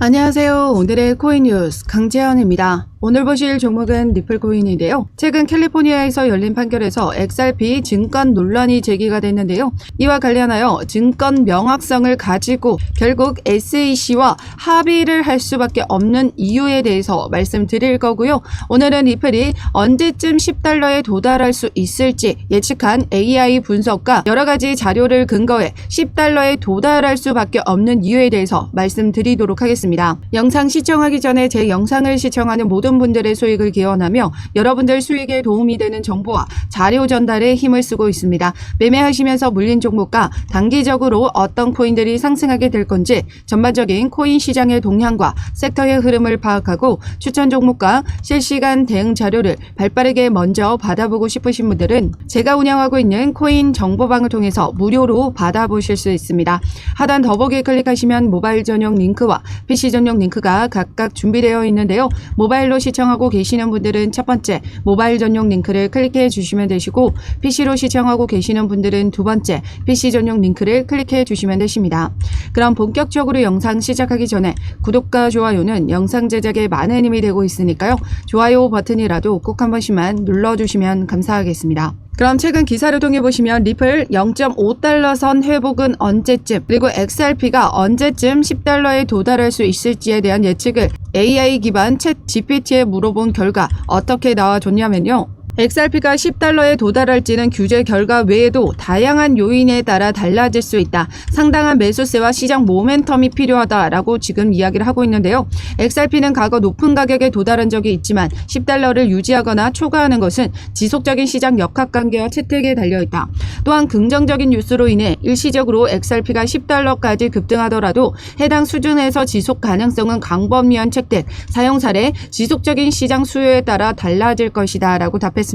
안녕하세요. 오늘의 코인 뉴스 강재현입니다. 오늘 보실 종목은 리플코인인데요. 최근 캘리포니아에서 열린 판결에서 XRP 증권 논란이 제기가 됐는데요. 이와 관련하여 증권 명확성을 가지고 결국 SEC와 합의를 할 수밖에 없는 이유에 대해서 말씀드릴 거고요. 오늘은 리플이 언제쯤 $10에 도달할 수 있을지 예측한 AI 분석과 여러가지 자료를 근거해 $10에 도달할 수밖에 없는 이유에 대해서 말씀드리도록 하겠습니다. 영상 시청하기 전에 제 영상을 시청하는 모든 분들의 수익을 기원하며 여러분들 수익에 도움이 되는 정보와 자료 전달에 힘을 쓰고 있습니다. 매매하시면서 물린 종목과 단기적으로 어떤 코인들이 상승하게 될 건지 전반적인 코인 시장의 동향과 섹터의 흐름을 파악하고 추천 종목과 실시간 대응 자료를 발빠르게 먼저 받아보고 싶으신 분들은 제가 운영하고 있는 코인 정보방을 통해서 무료로 받아보실 수 있습니다. 하단 더보기에 클릭하시면 모바일 전용 링크와 PC 전용 링크가 각각 준비되어 있는데요. 모바일로 시청하고 계시는 분들은 첫 번째 모바일 전용 링크를 클릭해 주시면 되시고 PC로 시청하고 계시는 분들은 두 번째 PC 전용 링크를 클릭해 주시면 되십니다. 그럼 본격적으로 영상 시작하기 전에 구독과 좋아요는 영상 제작에 많은 힘이 되고 있으니까요. 좋아요 버튼이라도 꼭 한 번씩만 눌러주시면 감사하겠습니다. 그럼 최근 기사를 통해 보시면 리플 0.5달러 선 회복은 언제쯤 그리고 XRP가 언제쯤 $10에 도달할 수 있을지에 대한 예측을 AI 기반 챗 GPT에 물어본 결과 어떻게 나와줬냐면요. XRP가 $10에 도달할지는 규제 결과 외에도 다양한 요인에 따라 달라질 수 있다. 상당한 매수세와 시장 모멘텀이 필요하다라고 지금 이야기를 하고 있는데요. XRP는 과거 높은 가격에 도달한 적이 있지만 $10를 유지하거나 초과하는 것은 지속적인 시장 역학관계와 채택에 달려있다. 또한 긍정적인 뉴스로 인해 일시적으로 XRP가 $10까지 급등하더라도 해당 수준에서 지속 가능성은 광범위한 채택, 사용 사례, 지속적인 시장 수요에 따라 달라질 것이다 라고 답했습니다.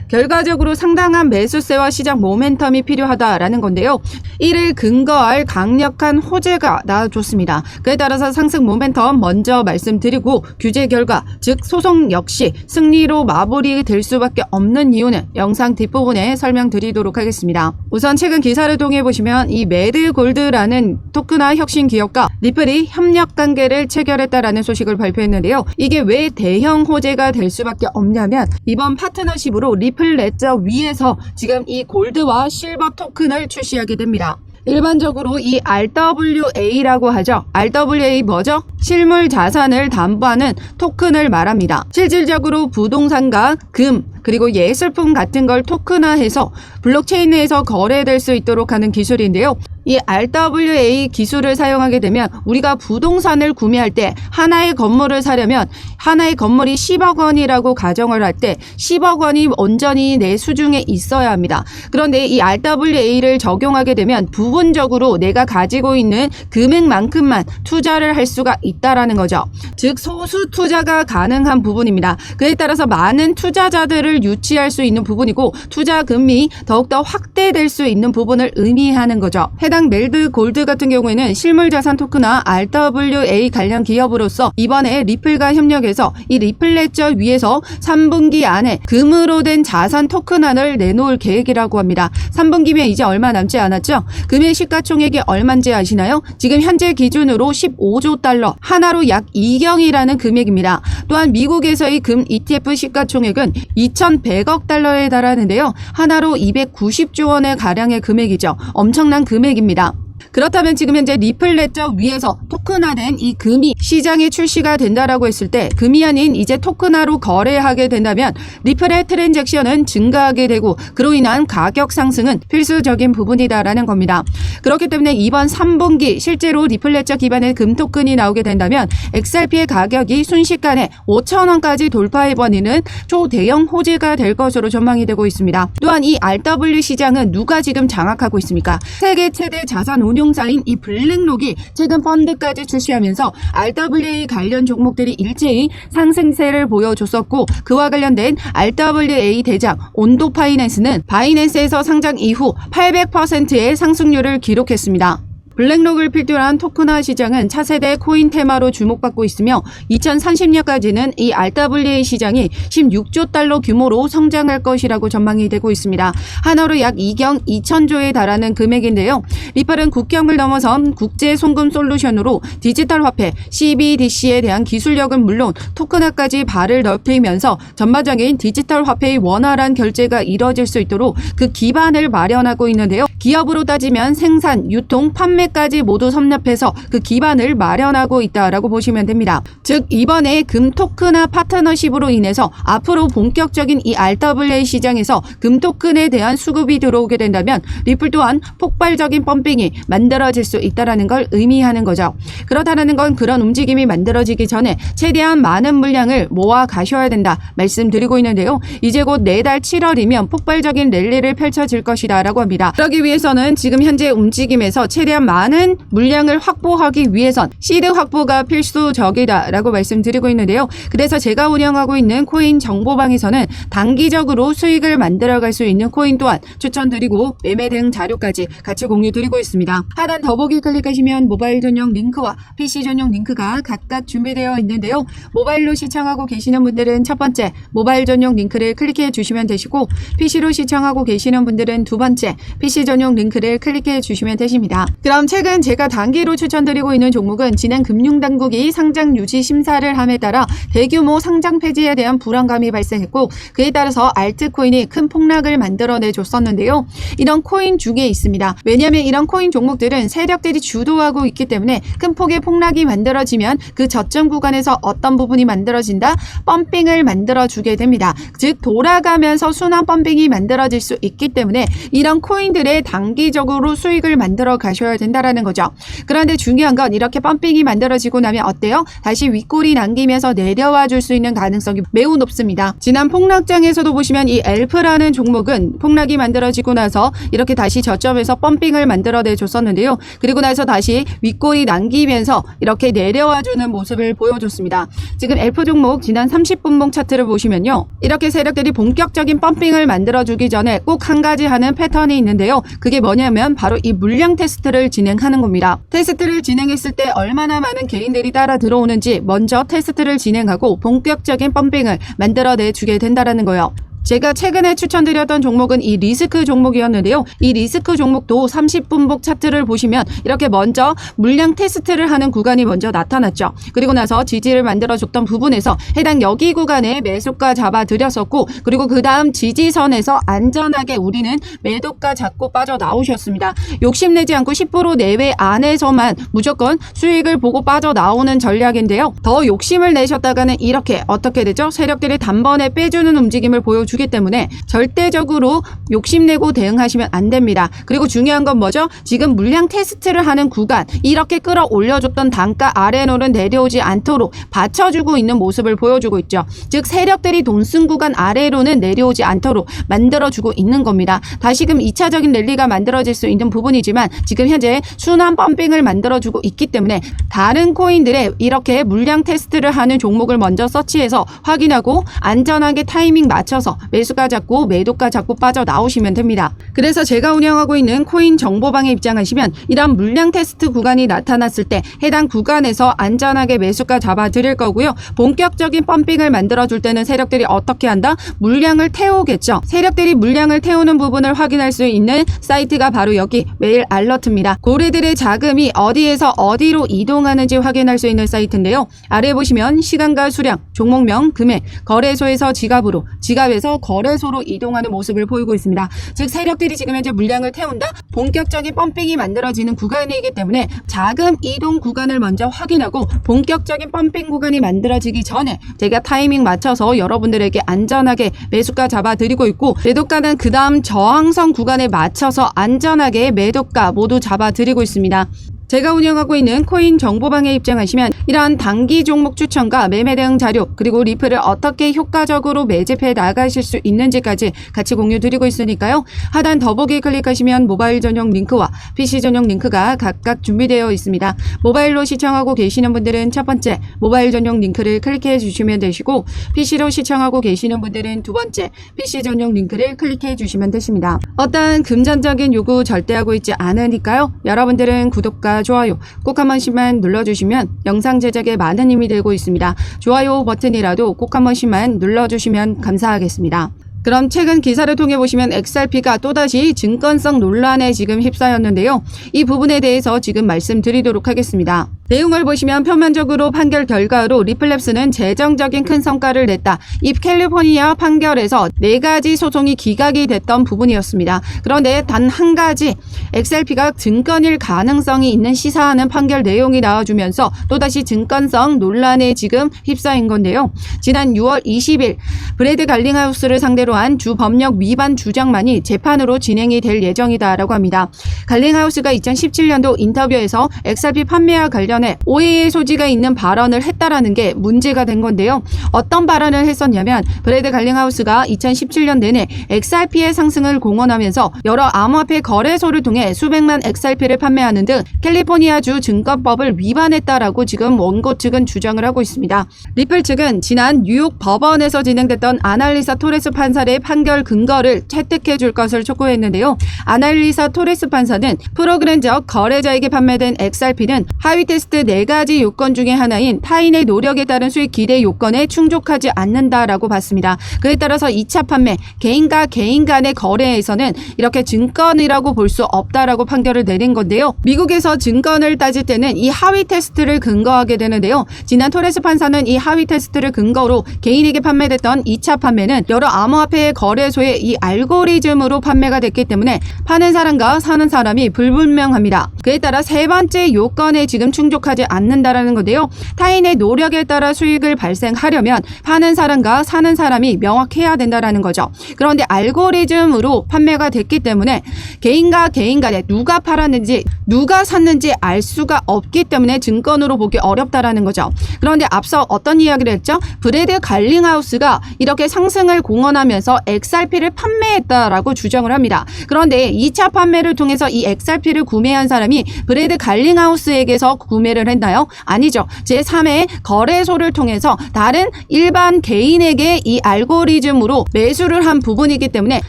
결과적으로 상당한 매수세와 시장 모멘텀이 필요하다라는 건데요. 이를 근거할 강력한 호재가 나와줬습니다. 그에 따라서 상승 모멘텀 먼저 말씀드리고 규제 결과 즉 소송 역시 승리로 마무리될 수밖에 없는 이유는 영상 뒷부분에 설명드리도록 하겠습니다. 우선 최근 기사를 통해 보시면 이 매드골드라는 토크나 혁신 기업과 리플이 협력 관계를 체결했다라는 소식을 발표했는데요. 이게 왜 대형 호재가 될 수밖에 없냐면 이번 파트너십으로 리플 레저 위에서 지금 이 골드와 실버 토큰을 출시하게 됩니다. 일반적으로 이 RWA라고 하죠. RWA 뭐죠? 실물 자산을 담보하는 토큰을 말합니다. 실질적으로 부동산과 금 그리고 예술품 같은 걸 토큰화해서 블록체인에서 거래될 수 있도록 하는 기술인데요. 이 RWA 기술을 사용하게 되면 우리가 부동산을 구매할 때 하나의 건물을 사려면 하나의 건물이 10억 원이라고 가정을 할 때 10억 원이 온전히 내 수중에 있어야 합니다. 그런데 이 RWA를 적용하게 되면 부분적으로 내가 가지고 있는 금액만큼만 투자를 할 수가 있다라는 거죠. 즉 소수 투자가 가능한 부분입니다. 그에 따라서 많은 투자자들을 유치할 수 있는 부분이고 투자금이 더욱더 확대될 수 있는 부분을 의미하는 거죠. 해당 멜드 골드 같은 경우에는 실물자산 토큰화 RWA 관련 기업으로서 이번에 리플과 협력해서 이 리플 레저 위에서 3분기 안에 금으로 된 자산 토큰화를 내놓을 계획이라고 합니다. 3분기면 이제 얼마 남지 않았죠? 금의 시가총액이 얼마인지 아시나요? 지금 현재 기준으로 15조 달러, 하나로 약 2경이라는 금액입니다. 또한 미국에서의 금 ETF 시가총액은 2,100억 달러에 달하는데요. 하나로 290조 원의 가량의 금액이죠. 엄청난 금액입니다. 그렇다면 지금 현재 리플 레저 위에서 토큰화된 이 금이 시장에 출시가 된다라고 했을 때 금이 아닌 이제 토큰화로 거래하게 된다면 리플의 트랜잭션은 증가하게 되고 그로 인한 가격 상승은 필수적인 부분이다라는 겁니다. 그렇기 때문에 이번 3분기 실제로 리플 레저 기반의 금 토큰이 나오게 된다면 XRP의 가격이 순식간에 5,000원까지 돌파해버리는 초대형 호재가 될 것으로 전망이 되고 있습니다. 또한 이 RW 시장은 누가 지금 장악하고 있습니까? 세계 최대 자산 운용사인 이 블랙록이 최근 펀드까지 출시하면서 RWA 관련 종목들이 일제히 상승세를 보여줬었고 그와 관련된 RWA 대장 온도 파이낸스는 바이낸스에서 상장 이후 800%의 상승률을 기록했습니다. 블랙록을 필두로 한 토큰화 시장은 차세대 코인 테마로 주목받고 있으며 2030년까지는 이 RWA 시장이 16조 달러 규모로 성장할 것이라고 전망이 되고 있습니다. 하나로 약 2경 2천조에 달하는 금액인데요. 리플은 국경을 넘어선 국제 송금 솔루션으로 디지털 화폐 CBDC에 대한 기술력은 물론 토큰화까지 발을 넓히면서 전반적인 디지털 화폐의 원활한 결제가 이뤄질 수 있도록 그 기반을 마련하고 있는데요. 기업으로 따지면 생산, 유통, 판매까지 모두 섭렵해서 그 기반을 마련하고 있다라고 보시면 됩니다. 즉 이번에 금 토큰화 파트너십으로 인해서 앞으로 본격적인 이 RWA 시장에서 금 토큰에 대한 수급이 들어오게 된다면 리플 또한 폭발적인 펌핑이 만들어질 수 있다는 걸 의미하는 거죠. 그렇다는 건 그런 움직임이 만들어지기 전에 최대한 많은 물량을 모아 가셔야 된다 말씀드리고 있는데요. 이제 곧 내달 7월이면 폭발적인 랠리를 펼쳐질 것이다 라고 합니다. 그러기 위해서는 지금 현재 움직임에서 최대한 많은 물량을 확보하기 위해선 시드 확보가 필수적이다 라고 말씀드리고 있는데요. 그래서 제가 운영하고 있는 코인 정보방에서는 단기적으로 수익을 만들어갈 수 있는 코인 또한 추천드리고 매매 등 자료까지 같이 공유드리고 있습니다. 하단 더보기 클릭하시면 모바일 전용 링크와 PC 전용 링크가 각각 준비되어 있는데요. 모바일로 시청하고 계시는 분들은 첫 번째 모바일 전용 링크를 클릭해 주시면 되시고 PC로 시청하고 계시는 분들은 두 번째 PC 전용 링크를 클릭해 주시면 되십니다. 그럼 최근 제가 단기로 추천드리고 있는 종목은 진행 금융당국이 상장 유지 심사를 함에 따라 대규모 상장 폐지에 대한 불안감이 발생했고 그에 따라서 알트코인이 큰 폭락을 만들어내 줬었는데요. 이런 코인 중에 있습니다. 왜냐하면 이런 코인 종목들은 세력들이 주도하고 있기 때문에 큰 폭의 폭락이 만들어지면 그 저점 구간에서 어떤 부분이 만들어진다? 펌핑을 만들어주게 됩니다. 즉 돌아가면서 순환 펌핑이 만들어질 수 있기 때문에 이런 코인들의 단기적으로 수익을 만들어 가셔야 된다라는 거죠. 그런데 중요한 건 이렇게 펌핑이 만들어지고 나면 어때요? 다시 윗골이 남기면서 내려와 줄 수 있는 가능성이 매우 높습니다. 지난 폭락장에서도 보시면 이 엘프라는 종목은 폭락이 만들어지고 나서 이렇게 다시 저점에서 펌핑을 만들어내 줬었는데요. 그리고 나서 다시 윗골이 남기면서 이렇게 내려와주는 모습을 보여줬습니다. 지금 엘프 종목 지난 30분봉 차트를 보시면요. 이렇게 세력들이 본격적인 펌핑을 만들어주기 전에 꼭 한 가지 하는 패턴이 있는데요. 그게 뭐냐면 바로 이 물량 테스트를 진행하는 겁니다. 테스트를 진행했을 때 얼마나 많은 개인들이 따라 들어오는지 먼저 테스트를 진행하고 본격적인 펌핑을 만들어내주게 된다는 거예요. 제가 최근에 추천드렸던 종목은 이 리스크 종목이었는데요. 이 리스크 종목도 30분봉 차트를 보시면 이렇게 먼저 물량 테스트를 하는 구간이 먼저 나타났죠. 그리고 나서 지지를 만들어줬던 부분에서 해당 여기 구간에 매수가 잡아드렸었고 그리고 그 다음 지지선에서 안전하게 우리는 매도가 잡고 빠져나오셨습니다. 욕심내지 않고 10% 내외 안에서만 무조건 수익을 보고 빠져나오는 전략인데요. 더 욕심을 내셨다가는 이렇게 어떻게 되죠? 세력들이 단번에 빼주는 움직임을 보여주기 때문에 절대적으로 욕심내고 대응하시면 안 됩니다. 그리고 중요한 건 뭐죠? 지금 물량 테스트를 하는 구간 이렇게 끌어올려줬던 단가 아래로는 내려오지 않도록 받쳐주고 있는 모습을 보여주고 있죠. 즉 세력들이 돈 쓴 구간 아래로는 내려오지 않도록 만들어주고 있는 겁니다. 다시금 2차적인 랠리가 만들어질 수 있는 부분이지만 지금 현재 순환 펌핑을 만들어주고 있기 때문에 다른 코인들의 이렇게 물량 테스트를 하는 종목을 먼저 서치해서 확인하고 안전하게 타이밍 맞춰서 매수가 잡고 매도가 잡고 빠져나오시면 됩니다. 그래서 제가 운영하고 있는 코인 정보방에 입장하시면 이런 물량 테스트 구간이 나타났을 때 해당 구간에서 안전하게 매수가 잡아드릴 거고요. 본격적인 펌핑을 만들어줄 때는 세력들이 어떻게 한다? 물량을 태우겠죠. 세력들이 물량을 태우는 부분을 확인할 수 있는 사이트가 바로 여기 메일 알러트입니다. 고래들의 자금이 어디에서 어디로 이동하는지 확인할 수 있는 사이트인데요. 아래 보시면 시간과 수량, 종목명, 금액, 거래소에서 지갑으로, 지갑에서 거래소로 이동하는 모습을 보이고 있습니다. 즉 세력들이 지금 현재 물량을 태운다? 본격적인 펌핑이 만들어지는 구간이기 때문에 자금 이동 구간을 먼저 확인하고 본격적인 펌핑 구간이 만들어지기 전에 제가 타이밍 맞춰서 여러분들에게 안전하게 매수가 잡아드리고 있고 매도가는 그 다음 저항선 구간에 맞춰서 안전하게 매도가 모두 잡아드리고 있습니다. 제가 운영하고 있는 코인 정보방에 입장하시면 이러한 단기 종목 추천과 매매 대응 자료 그리고 리플을 어떻게 효과적으로 매집해 나가실 수 있는지까지 같이 공유 드리고 있으니까요. 하단 더보기 클릭하시면 모바일 전용 링크와 PC 전용 링크가 각각 준비되어 있습니다. 모바일로 시청하고 계시는 분들은 첫 번째 모바일 전용 링크를 클릭해 주시면 되시고 PC로 시청하고 계시는 분들은 두 번째 PC 전용 링크를 클릭해 주시면 되십니다. 어떠한 금전적인 요구 절대 하고 있지 않으니까요. 여러분들은 구독과 좋아요 꼭 한 번씩만 눌러주시면 영상 제작에 많은 힘이 되고 있습니다. 좋아요 버튼이라도 꼭 한 번씩만 눌러주시면 감사하겠습니다. 그럼 최근 기사를 통해 보시면 XRP가 또다시 증권성 논란에 지금 휩싸였는데요. 이 부분에 대해서 지금 말씀드리도록 하겠습니다. 내용을 보시면 표면적으로 판결 결과로 리플랩스는 재정적인 큰 성과를 냈다. 이 캘리포니아 판결에서 4가지 소송이 기각이 됐던 부분이었습니다. 그런데 단 한 가지 XRP가 증권일 가능성이 있는 시사하는 판결 내용이 나와주면서 또다시 증권성 논란에 지금 휩싸인 건데요. 지난 6월 20일 브래드 갈링하우스를 상대로 한 주법령 위반 주장만이 재판으로 진행이 될 예정이다라고 합니다. 갈링하우스가 2017년도 인터뷰에서 XRP 판매와 관련해 오해의 소지가 있는 발언을 했다라는 게 문제가 된 건데요. 어떤 발언을 했었냐면 브래드 갈링하우스가 2017년 내내 XRP의 상승을 공언하면서 여러 암호화폐 거래소를 통해 수백만 XRP를 판매하는 등 캘리포니아주 증권법을 위반했다라고 지금 원고 측은 주장을 하고 있습니다. 리플 측은 지난 뉴욕 법원에서 진행됐던 아날리사 토레스 판사의 판결 근거를 채택해 줄 것을 촉구했는데요. 아날리사 토레스 판사는 프로그램적 거래자에게 판매된 XRP는 하위 테스트 4가지 요건 중에 하나인 타인의 노력에 따른 수익 기대 요건에 충족하지 않는다라고 봤습니다. 그에 따라서 2차 판매, 개인과 개인 간의 거래에서는 이렇게 증권이라고 볼 수 없다라고 판결을 내린 건데요. 미국에서 증권을 따질 때는 이 하위 테스트를 근거하게 되는데요. 지난 토레스 판사는 이 하위 테스트를 근거로 개인에게 판매됐던 2차 판매는 여러 암호화폐 거래소의 이 알고리즘으로 판매가 됐기 때문에 파는 사람과 사는 사람이 불분명합니다. 그에 따라 세 번째 요건에 지금 충족하지 않는다라는 건데요. 타인의 노력에 따라 수익을 발생하려면 파는 사람과 사는 사람이 명확해야 된다라는 거죠. 그런데 알고리즘으로 판매가 됐기 때문에 개인과 개인 간에 누가 팔았는지 누가 샀는지 알 수가 없기 때문에 증권으로 보기 어렵다라는 거죠. 그런데 앞서 어떤 이야기를 했죠? 브래드 갈링하우스가 이렇게 상승을 공언하면서 XRP를 판매했다라고 주장을 합니다. 그런데 2차 판매를 통해서 이 XRP를 구매한 사람이 브래드 갈링하우스에게서 구매를 했나요? 아니죠. 제3의 거래소를 통해서 다른 일반 개인에게 이 알고리즘으로 매수를 한 부분이기 때문에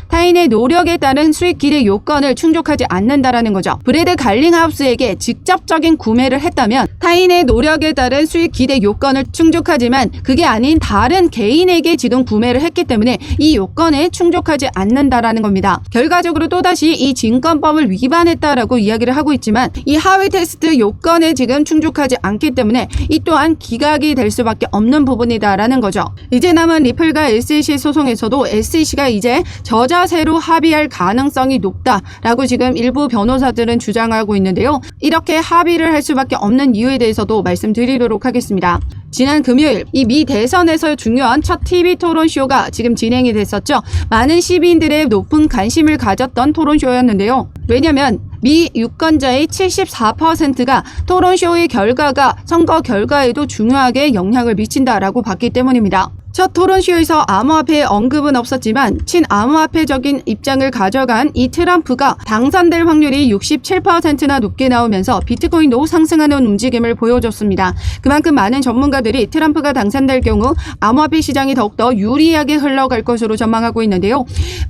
타인의 노력에 따른 수익 기대 요건을 충족하지 않는다라는 거죠. 브래드 갈링하우스에게 직접적인 구매를 했다면 타인의 노력에 따른 수익 기대 요건을 충족하지만 그게 아닌 다른 개인에게 지금 구매를 했기 때문에 이 요건에 충족하지 않는다라는 겁니다. 결과적으로 또다시 이 증권법을 위반했다라고 이야기를 하고 있지만 이 하위 테스트 요건에 지금 충족하지 않기 때문에 이 또한 기각이 될 수밖에 없는 부분이다라는 거죠. 이제 남은 리플과 SEC 소송에서도 SEC가 이제 저자세로 합의할 가능성이 높다라고 지금 일부 변호사들은 주장하고 있는데요. 이렇게 합의를 할 수밖에 없는 이유에 대해서도 말씀드리도록 하겠습니다. 지난 금요일 이 미 대선에서 중요한 첫 TV 토론쇼가 지금 진행이 됐었죠. 많은 시민들의 높은 관심을 가졌던 토론쇼였는데요. 왜냐면 미 유권자의 74%가 토론쇼의 결과가 선거 결과에도 중요하게 영향을 미친다라고 봤기 때문입니다. 첫 토론쇼에서 암호화폐의 언급은 없었지만 친암호화폐적인 입장을 가져간 이 트럼프가 당선될 확률이 67%나 높게 나오면서 비트코인도 상승하는 움직임을 보여줬습니다. 그만큼 많은 전문가들이 트럼프가 당선될 경우 암호화폐 시장이 더욱더 유리하게 흘러갈 것으로 전망하고 있는데요.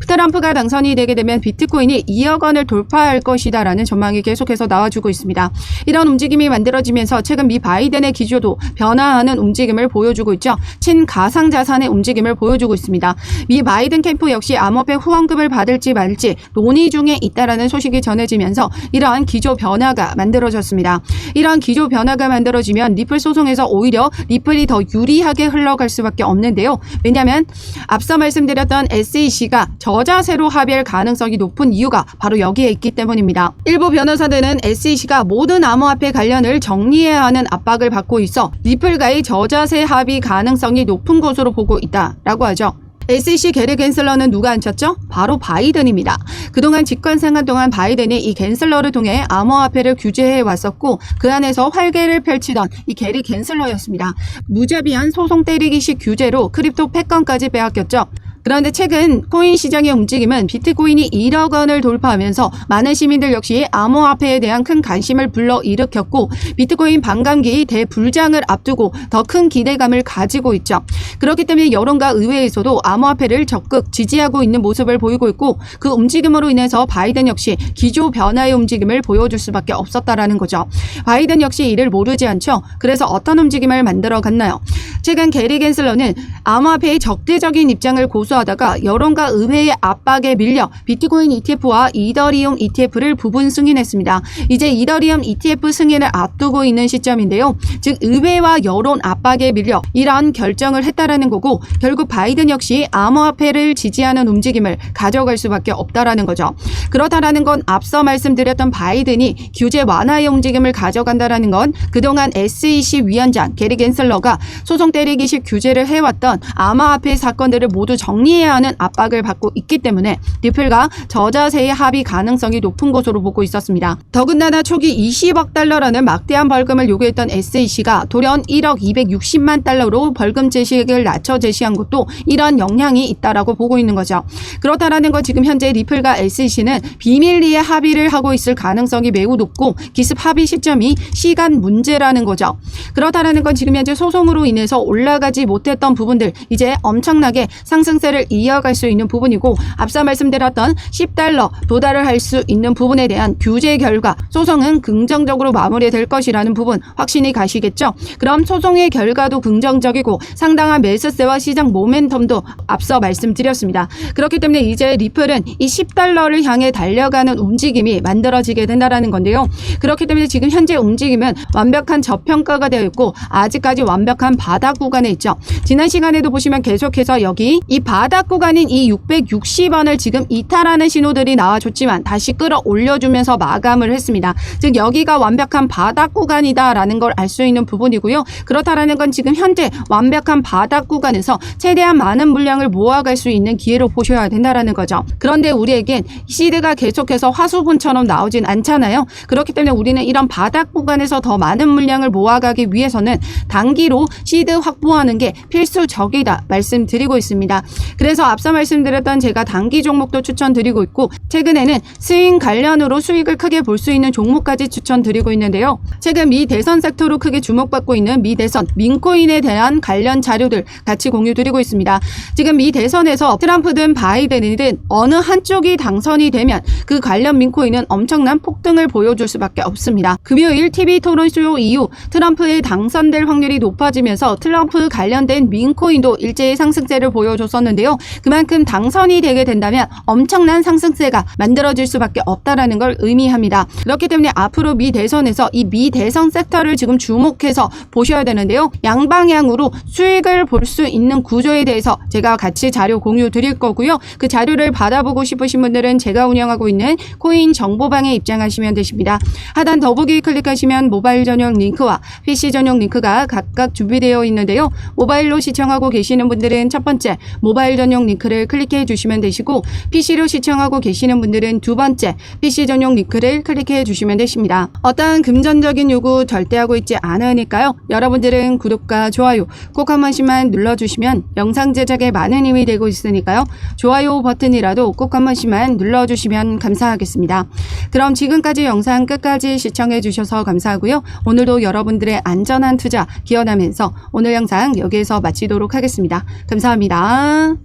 트럼프가 당선이 되게 되면 비트코인이 2억 원을 돌파할 것이다라는 전망이 계속해서 나와주고 있습니다. 이런 움직임이 만들어지면서 최근 미 바이든의 기조도 변화하는 움직임을 보여주고 있죠. 친가상 자산의 움직임을 보여주고 있습니다. 미 바이든 캠프 역시 암호화폐 후원금을 받을지 말지 논의 중에 있다라는 소식이 전해지면서 이러한 기조 변화가 만들어졌습니다. 이러한 기조 변화가 만들어지면 리플 소송에서 오히려 리플이 더 유리하게 흘러갈 수밖에 없는데요. 왜냐하면 앞서 말씀드렸던 SEC가 저자세로 합의할 가능성이 높은 이유가 바로 여기에 있기 때문입니다. 일부 변호사들은 SEC가 모든 암호화폐 관련을 정리해야 하는 압박을 받고 있어 리플과의 저자세 합의 가능성이 높은 것으로 보고 있다라고 하죠. SEC 게리 갠슬러는 누가 앉혔죠? 바로 바이든입니다. 그동안 집권 생활 동안 바이든이 이 갠슬러를 통해 암호화폐를 규제해 왔었고 그 안에서 활개를 펼치던 이 게리 갠슬러였습니다. 무자비한 소송 때리기식 규제로 크립토 패권까지 빼앗겼죠. 그런데 최근 코인 시장의 움직임은 비트코인이 1억 원을 돌파하면서 많은 시민들 역시 암호화폐에 대한 큰 관심을 불러일으켰고 비트코인 반감기 대불장을 앞두고 더 큰 기대감을 가지고 있죠. 그렇기 때문에 여론과 의회에서도 암호화폐를 적극 지지하고 있는 모습을 보이고 있고 그 움직임으로 인해서 바이든 역시 기조 변화의 움직임을 보여줄 수밖에 없었다라는 거죠. 바이든 역시 이를 모르지 않죠. 그래서 어떤 움직임을 만들어갔나요? 최근 게리 갠슬러는 암호화폐의 적대적인 입장을 고수하다가 여론과 의회의 압박에 밀려 비트코인 ETF와 이더리움 ETF를 부분 승인했습니다. 이제 이더리움 ETF 승인을 앞두고 있는 시점인데요. 즉 의회와 여론 압박에 밀려 이러한 결정을 했다라는 거고 결국 바이든 역시 암호화폐를 지지하는 움직임을 가져갈 수밖에 없다라는 거죠. 그렇다라는 건 앞서 말씀드렸던 바이든이 규제 완화의 움직임을 가져간다라는 건 그동안 SEC 위원장 게리 갠슬러가 소송 때리기식 규제를 해왔던 암호화폐 사건들을 모두 정리해야 하는 압박을 받고 있기 때문에 리플과 저자세의 합의 가능성이 높은 것으로 보고 있었습니다. 더군다나 초기 20억 달러라는 막대한 벌금을 요구했던 SEC가 돌연 1억 260만 달러로 벌금 제시액을 낮춰 제시한 것도 이러한 영향이 있다라고 보고 있는 거죠. 그렇다라는 건 지금 현재 리플과 SEC는 비밀리에 합의를 하고 있을 가능성이 매우 높고 기습 합의 시점이 시간 문제라는 거죠. 그렇다라는 건 지금 현재 소송으로 인해서 올라가지 못했던 부분들 이제 엄청나게 상승세를 이어갈 수 있는 부분이고 앞서 말씀드렸던 10달러 도달을 할 수 있는 부분에 대한 규제 결과 소송은 긍정적으로 마무리될 것이라는 부분 확신이 가시겠죠. 그럼 소송의 결과도 긍정적이고 상당한 매수세와 시장 모멘텀도 앞서 말씀드렸습니다. 그렇기 때문에 이제 리플은 이 10달러를 향해 달려가는 움직임이 만들어지게 된다는 건데요. 그렇기 때문에 지금 현재 움직임은 완벽한 저평가가 되어 있고 아직까지 완벽한 바닥 구간에 있죠. 지난 시간에도 보시면 계속해서 여기 이 바닥 구간인 이 660원을 지금 이탈하는 신호들이 나와줬지만 다시 끌어올려주면서 마감을 했습니다. 즉 여기가 완벽한 바닥 구간이다라는 걸 알 수 있는 부분이고요. 그렇다라는 건 지금 현재 완벽한 바닥 구간에서 최대한 많은 물량을 모아갈 수 있는 기회로 보셔야 된다라는 거죠. 그런데 우리에겐 시드가 계속해서 화수분처럼 나오진 않잖아요. 그렇기 때문에 우리는 이런 바닥 구간에서 더 많은 물량을 모아가기 위해서는 단기로 시드 확보하는 게 필수적이다 말씀드리고 있습니다. 그래서 앞서 말씀드렸던 제가 단기 종목도 추천드리고 있고 최근에는 스윙 관련으로 수익을 크게 볼 수 있는 종목까지 추천드리고 있는데요. 최근 미 대선 섹터로 크게 주목받고 있는 미 대선 민코인에 대한 관련 자료들 같이 공유드리고 있습니다. 지금 미 대선에서 트럼프든 바이든이든 어느 한쪽이 당선이 되면 그 관련 민코인은 엄청난 폭등을 보여줄 수밖에 없습니다. 금요일 TV 토론쇼 이후 트럼프의 당선될 확률이 높아지면서 트럼프 관련된 민코인도 일제히 상승세를 보여줬었는데요. 그만큼 당선이 되게 된다면 엄청난 상승세가 만들어질 수밖에 없다라는 걸 의미합니다. 그렇기 때문에 앞으로 미 대선에서 이 미 대선 섹터를 지금 주목해서 보셔야 되는데요. 양방향으로 수익을 볼 수 있는 구조에 대해서 제가 같이 자료 공유 드릴 거고요. 그 자료를 받아보고 싶으신 분들은 제가 운영하고 있는 코인 정보방에 입장하시면 되십니다. 하단 더보기 클릭하시면 모바일 전용 링크와 PC 전용 링크가 각각 준비되어 있는데요. 모바일로 시청하고 계시는 분들은 첫 번째 모바일 전용 링크를 클릭해 주시면 되시고 PC로 시청하고 계시는 분들은 두 번째 PC 전용 링크를 클릭해 주시면 되십니다. 어떠한 금전적인 요구 절대 하고 있지 않으니까요. 여러분들은 구독과 좋아요 꼭 한 번씩만 눌러주시면 영상 제작에 많은 힘이 되고 있으니까요. 좋아요 버튼이라도 꼭 한 번씩만 눌러주시면 감사하겠습니다. 그럼 지금까지 영상 끝까지 시청해 주셔서 감사하고요. 오늘도 여러분들의 안전한 투자 기원하면서 오늘 영상 여기에서 마치도록 하겠습니다. 감사합니다.